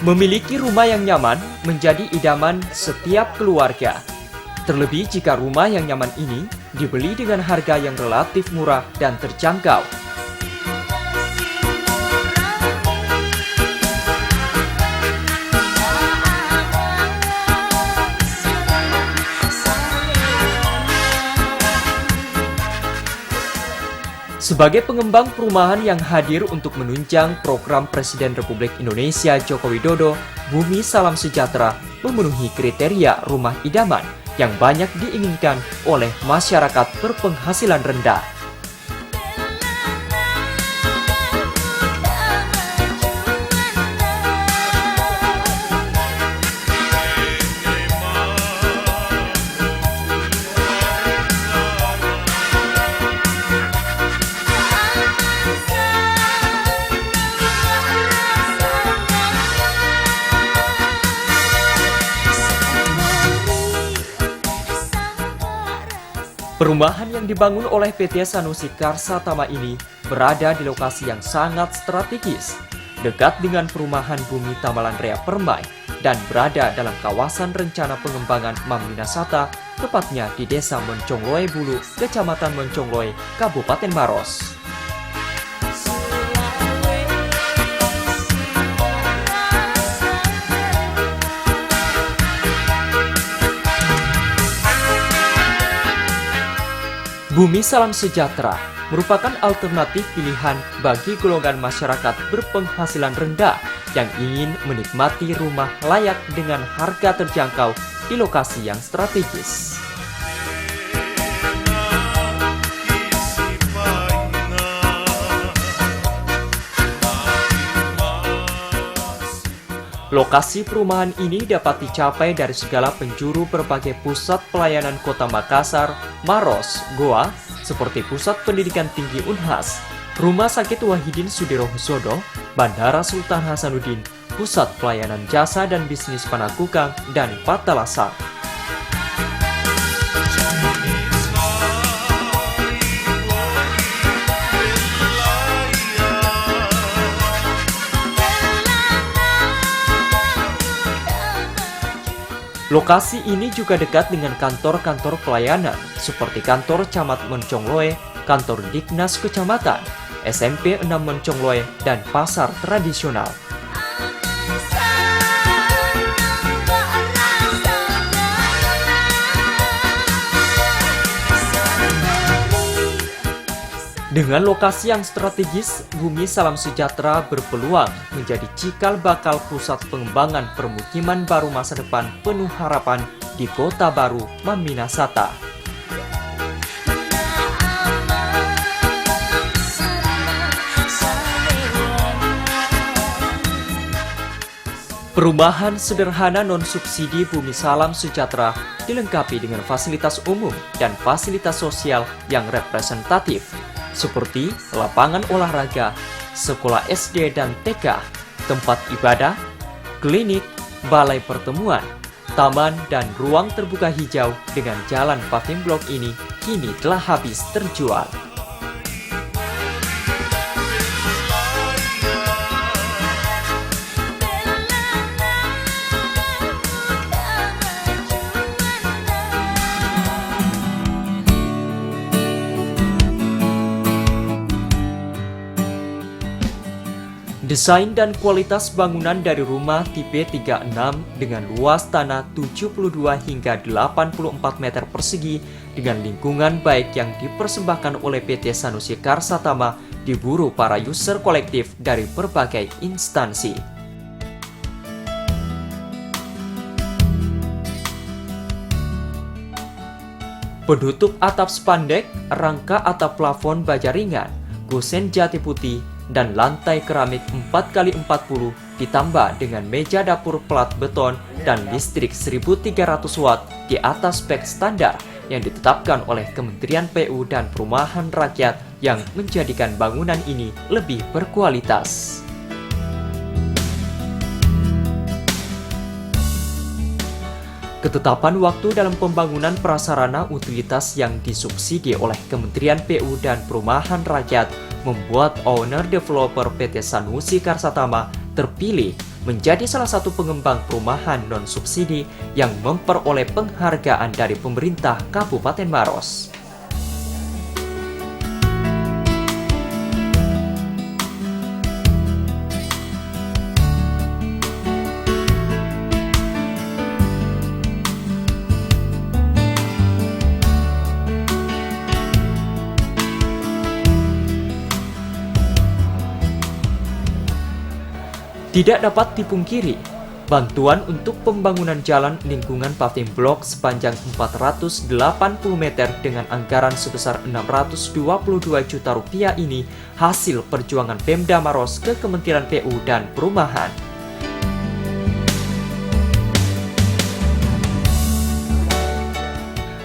Memiliki rumah yang nyaman menjadi idaman setiap keluarga. Terlebih jika rumah yang nyaman ini dibeli dengan harga yang relatif murah dan terjangkau. Sebagai pengembang perumahan yang hadir untuk menunjang program Presiden Republik Indonesia Joko Widodo, Bumi Salam Sejahtera memenuhi kriteria rumah idaman yang banyak diinginkan oleh masyarakat berpenghasilan rendah. Perumahan yang dibangun oleh PT Sanusi Karsa Tama ini berada di lokasi yang sangat strategis, dekat dengan perumahan Bumi Tamalan Rea Permai, dan berada dalam kawasan rencana pengembangan Mamminasata, tepatnya di Desa Moncongloe Bulu, Kecamatan Moncongloe, Kabupaten Maros. Bumi Salam Sejahtera merupakan alternatif pilihan bagi golongan masyarakat berpenghasilan rendah yang ingin menikmati rumah layak dengan harga terjangkau di lokasi yang strategis. Lokasi perumahan ini dapat dicapai dari segala penjuru berbagai pusat pelayanan Kota Makassar, Maros, Goa, seperti Pusat Pendidikan Tinggi Unhas, Rumah Sakit Wahidin Sudirohusodo, Bandara Sultan Hasanuddin, Pusat Pelayanan Jasa dan Bisnis Panakukang, dan Patalasar. Lokasi ini juga dekat dengan kantor-kantor pelayanan seperti kantor Camat Moncongloe, kantor Diknas Kecamatan, SMP 6 Moncongloe, dan pasar tradisional. Dengan lokasi yang strategis, Bumi Salam Sejahtera berpeluang menjadi cikal bakal pusat pengembangan permukiman baru masa depan penuh harapan di Kota Baru Mamminasata. Perumahan sederhana non-subsidi Bumi Salam Sejahtera dilengkapi dengan fasilitas umum dan fasilitas sosial yang representatif, seperti lapangan olahraga, sekolah SD dan TK, tempat ibadah, klinik, balai pertemuan, taman, dan ruang terbuka hijau dengan jalan paving blok ini kini telah habis terjual. Desain dan kualitas bangunan dari rumah tipe 36 dengan luas tanah 72 hingga 84 meter persegi dengan lingkungan baik yang dipersembahkan oleh PT Sanusi Karsa Tama diburu para user kolektif dari berbagai instansi. Penutup atap spandek, rangka atap plafon baja ringan, gosen jati putih, dan lantai keramik 4x40 ditambah dengan meja dapur plat beton dan listrik 1300 watt di atas spek standar yang ditetapkan oleh Kementerian PU dan Perumahan Rakyat yang menjadikan bangunan ini lebih berkualitas. Ketetapan waktu dalam pembangunan prasarana utilitas yang disubsidi oleh Kementerian PU dan Perumahan Rakyat membuat owner developer PT Sanusi Karsa Tama terpilih menjadi salah satu pengembang perumahan non-subsidi yang memperoleh penghargaan dari pemerintah Kabupaten Maros. Tidak dapat dipungkiri, bantuan untuk pembangunan jalan lingkungan paving block sepanjang 480 meter dengan anggaran sebesar 622 juta rupiah ini hasil perjuangan Pemda Maros ke Kementerian PU dan Perumahan.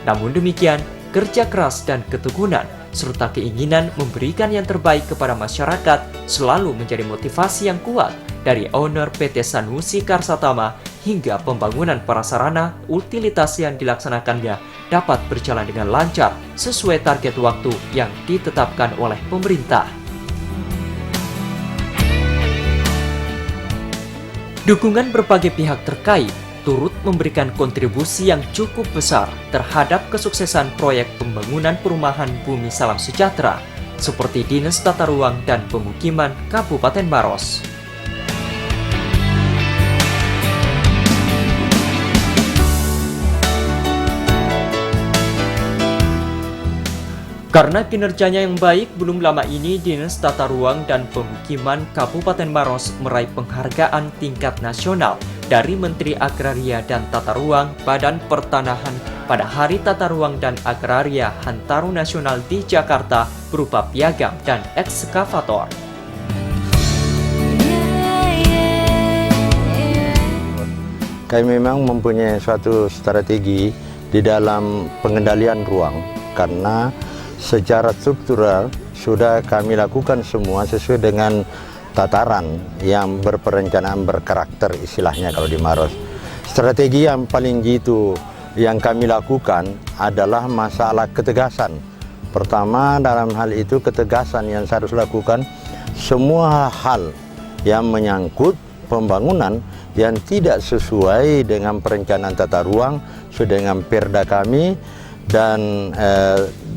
Namun demikian, kerja keras dan ketekunan serta keinginan memberikan yang terbaik kepada masyarakat selalu menjadi motivasi yang kuat dari owner PT Sanusi Karsatama hingga pembangunan prasarana utilitas yang dilaksanakannya dapat berjalan dengan lancar sesuai target waktu yang ditetapkan oleh pemerintah. Dukungan berbagai pihak terkait turut memberikan kontribusi yang cukup besar terhadap kesuksesan proyek pembangunan perumahan Bumi Salam Sejahtera seperti Dinas Tata Ruang dan Pemukiman Kabupaten Maros. Karena kinerjanya yang baik, belum lama ini Dinas Tata Ruang dan Pemukiman Kabupaten Maros meraih penghargaan tingkat nasional dari Menteri Agraria dan Tata Ruang Badan Pertanahan pada Hari Tata Ruang dan Agraria Hantaru Nasional di Jakarta berupa piagam dan ekskavator. Kami memang mempunyai suatu strategi di dalam pengendalian ruang karena secara struktural sudah kami lakukan semua sesuai dengan tataran yang berperencanaan berkarakter istilahnya kalau di Maros. Strategi yang paling jitu yang kami lakukan adalah masalah ketegasan. Pertama dalam hal itu ketegasan yang saya harus lakukan semua hal yang menyangkut pembangunan yang tidak sesuai dengan perencanaan tata ruang sesuai dengan perda kami dan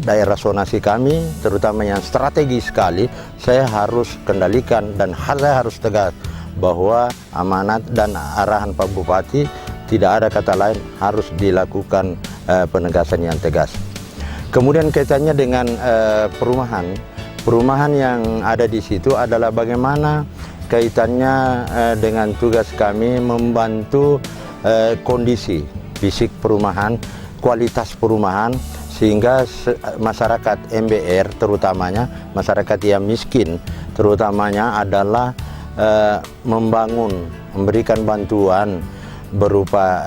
daerah zonasi kami, terutama yang strategis sekali, saya harus kendalikan dan saya harus tegas bahwa amanat dan arahan Pak Bupati tidak ada kata lain harus dilakukan penegasan yang tegas. Kemudian kaitannya dengan perumahan yang ada di situ adalah bagaimana kaitannya dengan tugas kami membantu kondisi fisik perumahan, kualitas perumahan sehingga masyarakat MBR terutamanya masyarakat yang miskin terutamanya adalah memberikan bantuan berupa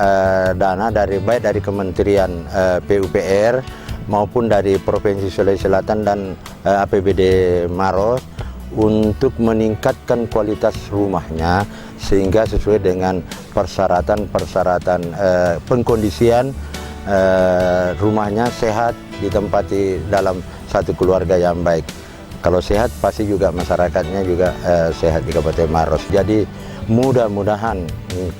dana baik dari Kementerian PUPR maupun dari Provinsi Sulawesi Selatan dan APBD Maros untuk meningkatkan kualitas rumahnya sehingga sesuai dengan persyaratan pengkondisian rumahnya sehat, ditempati dalam satu keluarga yang baik. Kalau sehat pasti juga masyarakatnya juga sehat di Kabupaten Maros. Jadi mudah-mudahan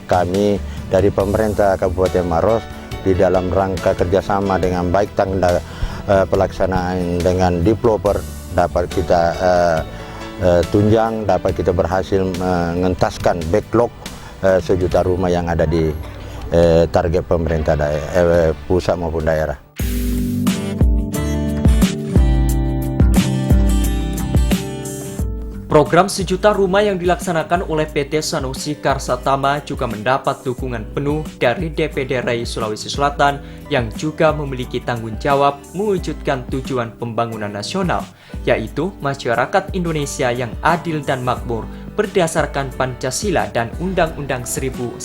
kami dari pemerintah Kabupaten Maros di dalam rangka kerjasama dengan baik tanggal pelaksanaan dengan developer dapat kita tunjang, dapat kita berhasil mengentaskan backlog 1 juta rumah yang ada di target pemerintah pusat maupun daerah. Program 1 juta rumah yang dilaksanakan oleh PT Sanusi Karsatama juga mendapat dukungan penuh dari DPD RI Sulawesi Selatan yang juga memiliki tanggung jawab mewujudkan tujuan pembangunan nasional, yaitu masyarakat Indonesia yang adil dan makmur berdasarkan Pancasila dan Undang-Undang 1945.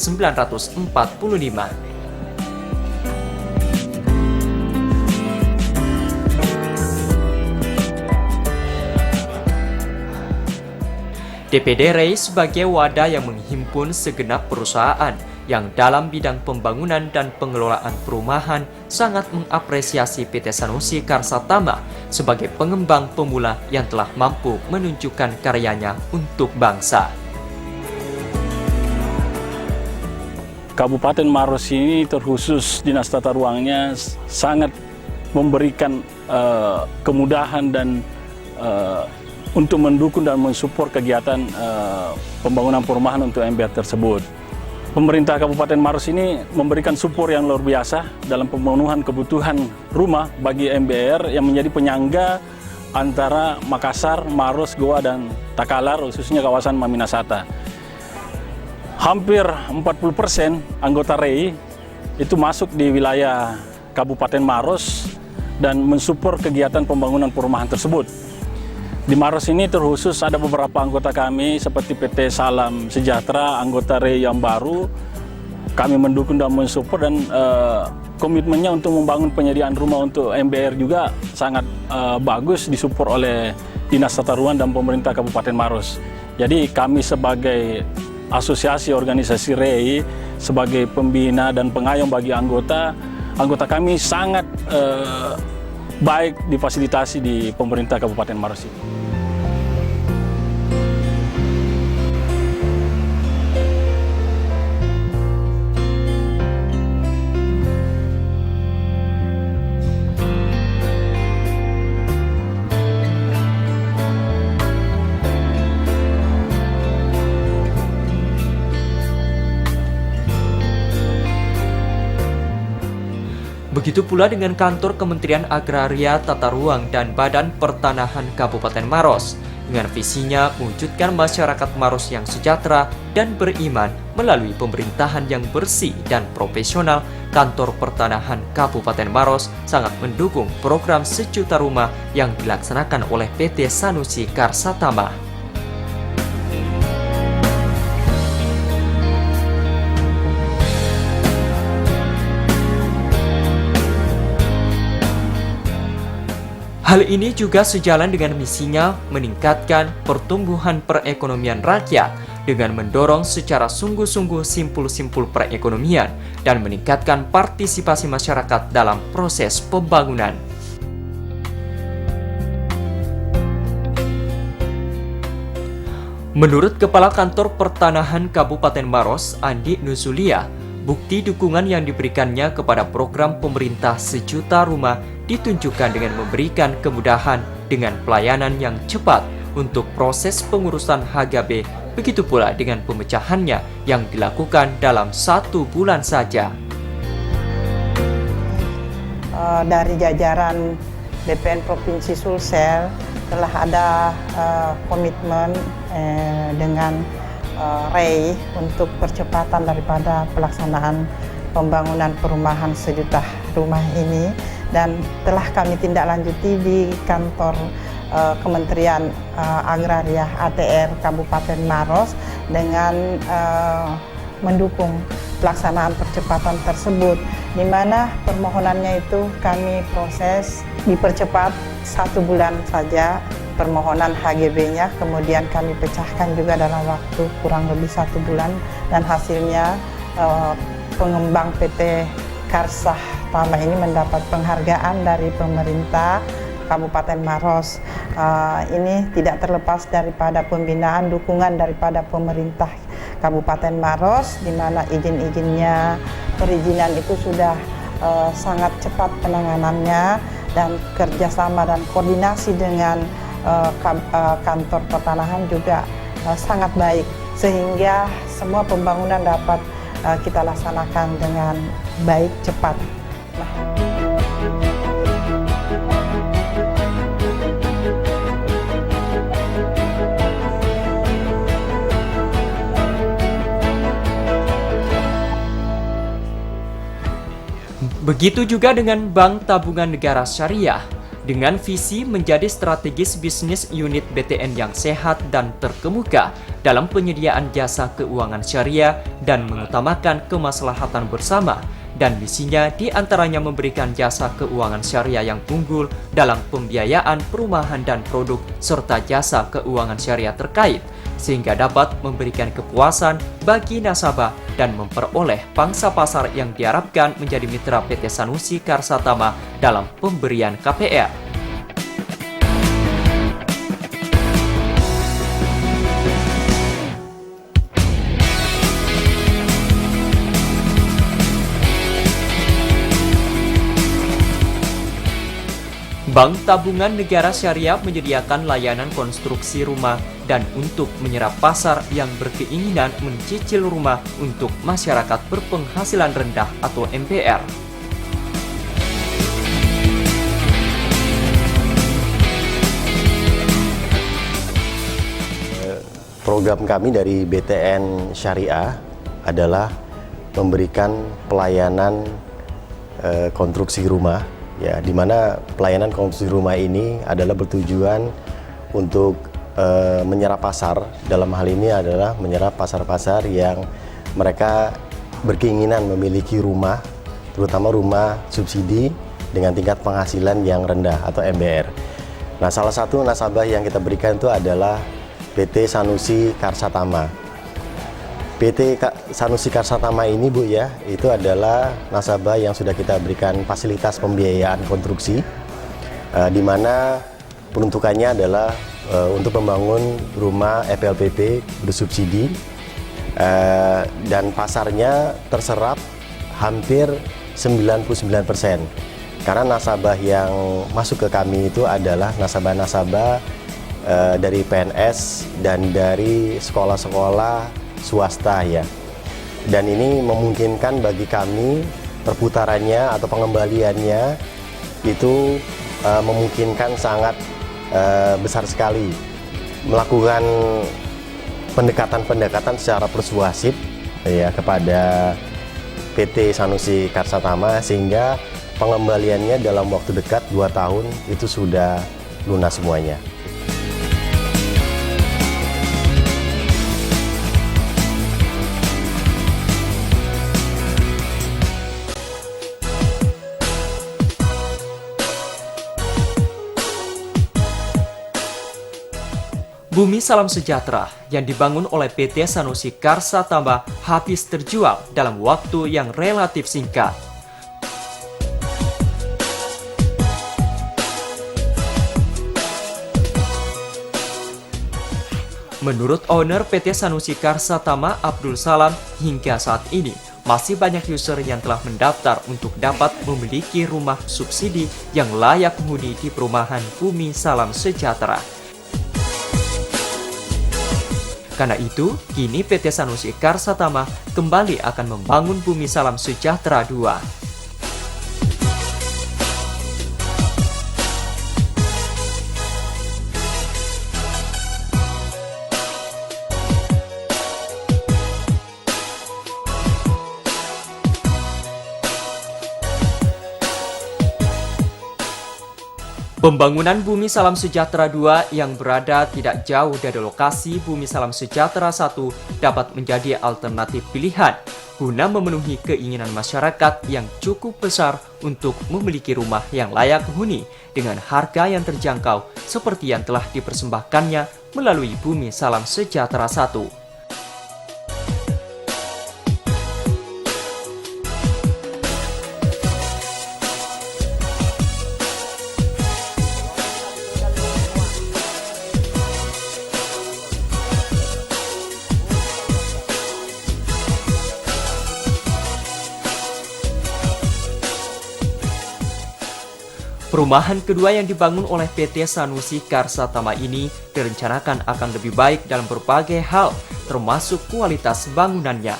DPD RI sebagai wadah yang menghimpun segenap perusahaan yang dalam bidang pembangunan dan pengelolaan perumahan sangat mengapresiasi PT Sanusi Karsatama sebagai pengembang pemula yang telah mampu menunjukkan karyanya untuk bangsa. Kabupaten Maros ini terkhusus Dinas Tata Ruangnya sangat memberikan kemudahan dan untuk mendukung dan mensupport kegiatan pembangunan perumahan untuk MBR tersebut. Pemerintah Kabupaten Maros ini memberikan support yang luar biasa dalam pemenuhan kebutuhan rumah bagi MBR yang menjadi penyangga antara Makassar, Maros, Goa, dan Takalar, khususnya kawasan Maminasata. Hampir 40% anggota REI itu masuk di wilayah Kabupaten Maros dan mensupport kegiatan pembangunan perumahan tersebut. Di Maros ini terkhusus ada beberapa anggota kami seperti PT Salam Sejahtera, anggota REI yang baru. Kami mendukung dan mensupport, dan komitmennya untuk membangun penyediaan rumah untuk MBR juga sangat bagus disupport oleh Dinas Tata Ruang dan pemerintah Kabupaten Maros. Jadi kami sebagai asosiasi organisasi REI, sebagai pembina dan pengayom bagi anggota kami sangat baik difasilitasi di pemerintah Kabupaten Maros ini. Begitu pula dengan kantor Kementerian Agraria, Tata Ruang, dan Badan Pertanahan Kabupaten Maros. Dengan visinya mewujudkan masyarakat Maros yang sejahtera dan beriman melalui pemerintahan yang bersih dan profesional, kantor Pertanahan Kabupaten Maros sangat mendukung program Sejuta Rumah yang dilaksanakan oleh PT Sanusi Karsatama. Hal ini juga sejalan dengan misinya meningkatkan pertumbuhan perekonomian rakyat dengan mendorong secara sungguh-sungguh simpul-simpul perekonomian dan meningkatkan partisipasi masyarakat dalam proses pembangunan. Menurut Kepala Kantor Pertanahan Kabupaten Maros, Andi Nuzulia, bukti dukungan yang diberikannya kepada program pemerintah Sejuta Rumah ditunjukkan dengan memberikan kemudahan dengan pelayanan yang cepat untuk proses pengurusan HGB, begitu pula dengan pemecahannya yang dilakukan dalam 1 bulan saja. Dari jajaran BPN Provinsi Sulsel telah ada komitmen dengan REI untuk percepatan daripada pelaksanaan pembangunan perumahan sejuta rumah ini, dan telah kami tindak lanjuti di kantor Kementerian Agraria ATR Kabupaten Maros dengan mendukung pelaksanaan percepatan tersebut, di mana permohonannya itu kami proses dipercepat 1 bulan saja permohonan HGB-nya, kemudian kami pecahkan juga dalam waktu kurang lebih 1 bulan, dan hasilnya pengembang PT Karsatama ini mendapat penghargaan dari pemerintah Kabupaten Maros. Ini tidak terlepas daripada pembinaan dukungan daripada pemerintah Kabupaten Maros, di mana izin-izinnya, perizinan itu sudah sangat cepat penanganannya, dan kerjasama dan koordinasi dengan kantor pertanahan juga sangat baik, sehingga semua pembangunan dapat kita laksanakan dengan baik, cepat. Begitu juga dengan Bank Tabungan Negara Syariah, dengan visi menjadi strategis bisnis unit BTN yang sehat dan terkemuka dalam penyediaan jasa keuangan syariah dan mengutamakan kemaslahatan bersama, dan misinya diantaranya memberikan jasa keuangan syariah yang unggul dalam pembiayaan perumahan dan produk serta jasa keuangan syariah terkait, sehingga dapat memberikan kepuasan bagi nasabah dan memperoleh pangsa pasar yang diharapkan menjadi mitra PT Sanusi Karsatama dalam pemberian KPR. Bank Tabungan Negara Syariah menyediakan layanan konstruksi rumah dan untuk menyerap pasar yang berkeinginan mencicil rumah untuk masyarakat berpenghasilan rendah atau MPR. Program kami dari BTN Syariah adalah memberikan pelayanan konstruksi rumah, ya, di mana pelayanan konstruksi rumah ini adalah bertujuan untuk menyerap pasar. Dalam hal ini adalah menyerap pasar-pasar yang mereka berkeinginan memiliki rumah, terutama rumah subsidi dengan tingkat penghasilan yang rendah atau MBR. Nah, salah satu nasabah yang kita berikan itu adalah PT Sanusi Karsatama. PT Sanusi Karsatama ini, Bu, ya, itu adalah nasabah yang sudah kita berikan fasilitas pembiayaan konstruksi, di mana peruntukannya adalah untuk membangun rumah FLPP bersubsidi, dan pasarnya terserap hampir 99%. Karena nasabah yang masuk ke kami itu adalah nasabah-nasabah dari PNS dan dari sekolah-sekolah swasta, ya. Dan ini memungkinkan bagi kami perputarannya atau pengembaliannya itu memungkinkan sangat besar sekali. Melakukan pendekatan-pendekatan secara persuasif, ya, kepada PT Sanusi Karsatama sehingga pengembaliannya dalam waktu dekat 2 tahun itu sudah lunas semuanya. Bumi Salam Sejahtera yang dibangun oleh PT Sanusi Karsatama habis terjual dalam waktu yang relatif singkat. Menurut owner PT Sanusi Karsatama Abdul Salam, hingga saat ini masih banyak user yang telah mendaftar untuk dapat memiliki rumah subsidi yang layak huni di perumahan Bumi Salam Sejahtera. Karena itu, kini PT Sanusi Karsatama kembali akan membangun Bumi Salam Sejahtera 2. Pembangunan Bumi Salam Sejahtera 2 yang berada tidak jauh dari lokasi Bumi Salam Sejahtera 1 dapat menjadi alternatif pilihan guna memenuhi keinginan masyarakat yang cukup besar untuk memiliki rumah yang layak huni dengan harga yang terjangkau seperti yang telah dipersembahkannya melalui Bumi Salam Sejahtera 1. Perumahan kedua yang dibangun oleh PT Sanusi Karsatama ini direncanakan akan lebih baik dalam berbagai hal, termasuk kualitas bangunannya.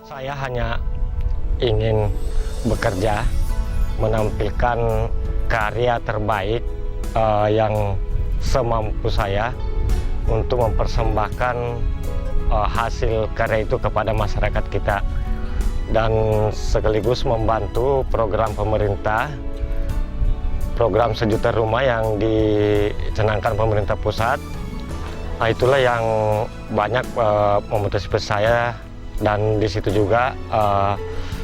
Saya hanya ingin bekerja, menampilkan karya terbaik yang semampu saya untuk mempersembahkan hasil karya itu kepada masyarakat kita dan sekaligus membantu program pemerintah, program 1 juta rumah yang dicanangkan pemerintah pusat. Nah, itulah yang banyak memotivasi saya, dan di situ juga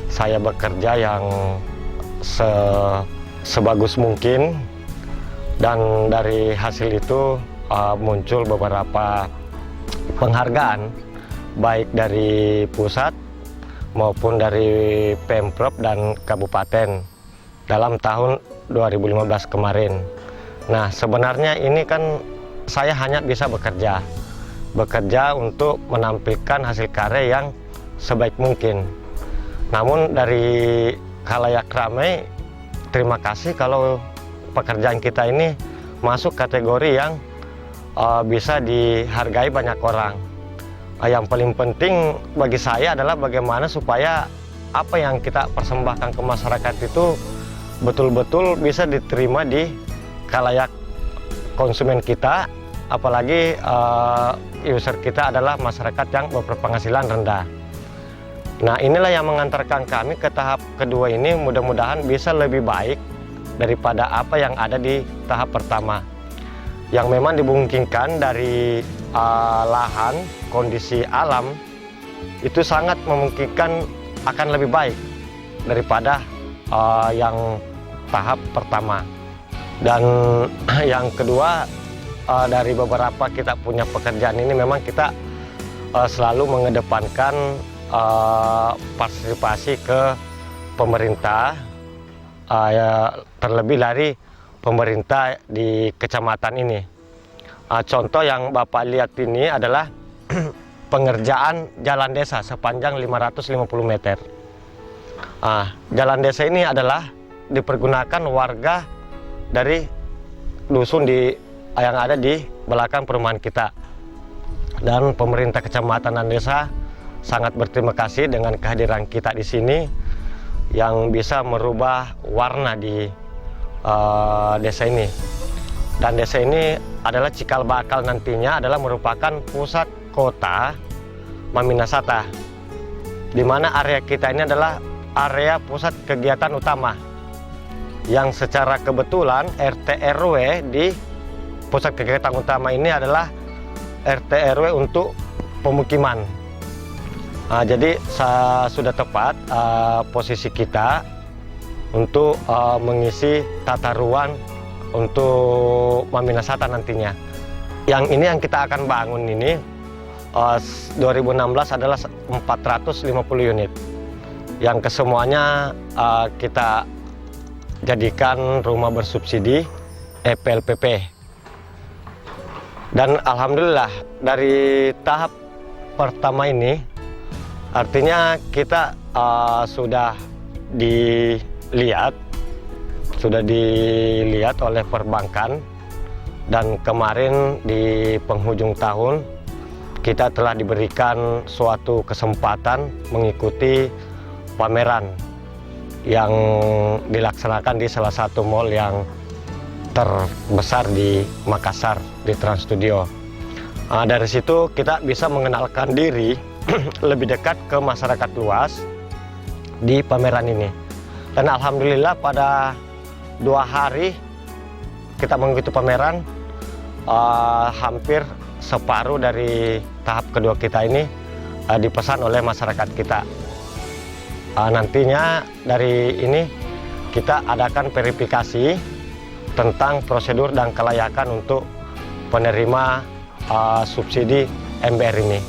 saya bekerja yang sebagus mungkin, dan dari hasil itu muncul beberapa penghargaan baik dari pusat maupun dari Pemprov dan Kabupaten dalam tahun 2015 kemarin. Nah, sebenarnya ini kan saya hanya bisa bekerja untuk menampilkan hasil karya yang sebaik mungkin. Namun dari khalayak ramai, terima kasih kalau pekerjaan kita ini masuk kategori yang bisa dihargai banyak orang. Yang paling penting bagi saya adalah bagaimana supaya apa yang kita persembahkan ke masyarakat itu betul-betul bisa diterima di khalayak konsumen kita, apalagi user kita adalah masyarakat yang berpenghasilan rendah. Nah, inilah yang mengantarkan kami ke tahap kedua ini, mudah-mudahan bisa lebih baik daripada apa yang ada di tahap pertama. Yang memang dimungkinkan dari lahan, kondisi alam, itu sangat memungkinkan akan lebih baik daripada yang tahap pertama. Dan yang kedua, dari beberapa kita punya pekerjaan ini memang kita selalu mengedepankan partisipasi ke pemerintah, terlebih dari pemerintah di kecamatan ini. Contoh yang Bapak lihat ini adalah pengerjaan jalan desa sepanjang 550 meter. Jalan desa ini adalah dipergunakan warga dari dusun yang ada di belakang perumahan kita. Dan pemerintah kecamatan dan desa sangat berterima kasih dengan kehadiran kita di sini yang bisa merubah warna di desa ini. Dan desa ini adalah cikal bakal nantinya adalah merupakan pusat kota Maminasata, di mana area kita ini adalah area pusat kegiatan utama yang secara kebetulan RT RW di pusat kegiatan utama ini adalah RT RW untuk pemukiman. Jadi sudah tepat posisi kita untuk mengisi tata ruang untuk Maminasata nantinya. Yang ini yang kita akan bangun ini 2016 adalah 450 unit yang kesemuanya kita jadikan rumah bersubsidi EPLPP. Dan alhamdulillah dari tahap pertama ini artinya kita sudah dilihat oleh perbankan, dan kemarin di penghujung tahun kita telah diberikan suatu kesempatan mengikuti pameran yang dilaksanakan di salah satu mall yang terbesar di Makassar, di Trans Studio. Dari situ kita bisa mengenalkan diri lebih dekat ke masyarakat luas di pameran ini. Dan alhamdulillah pada 2 hari kita mengikuti pameran, hampir separuh dari tahap kedua kita ini dipesan oleh masyarakat kita. Nantinya dari ini kita adakan verifikasi tentang prosedur dan kelayakan untuk penerima subsidi MBR ini.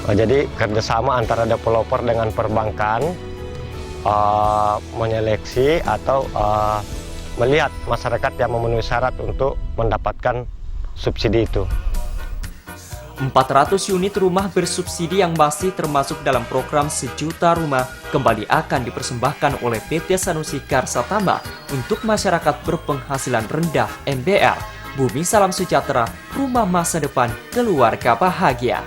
Jadi kerjasama antara developer dengan perbankan menyeleksi atau melihat masyarakat yang memenuhi syarat untuk mendapatkan subsidi itu. 400 unit rumah bersubsidi yang masih termasuk dalam program Sejuta Rumah kembali akan dipersembahkan oleh PT Sanusi Karsa Tamba untuk masyarakat berpenghasilan rendah MBR. Bumi Salam Sejahtera, rumah masa depan keluarga bahagia.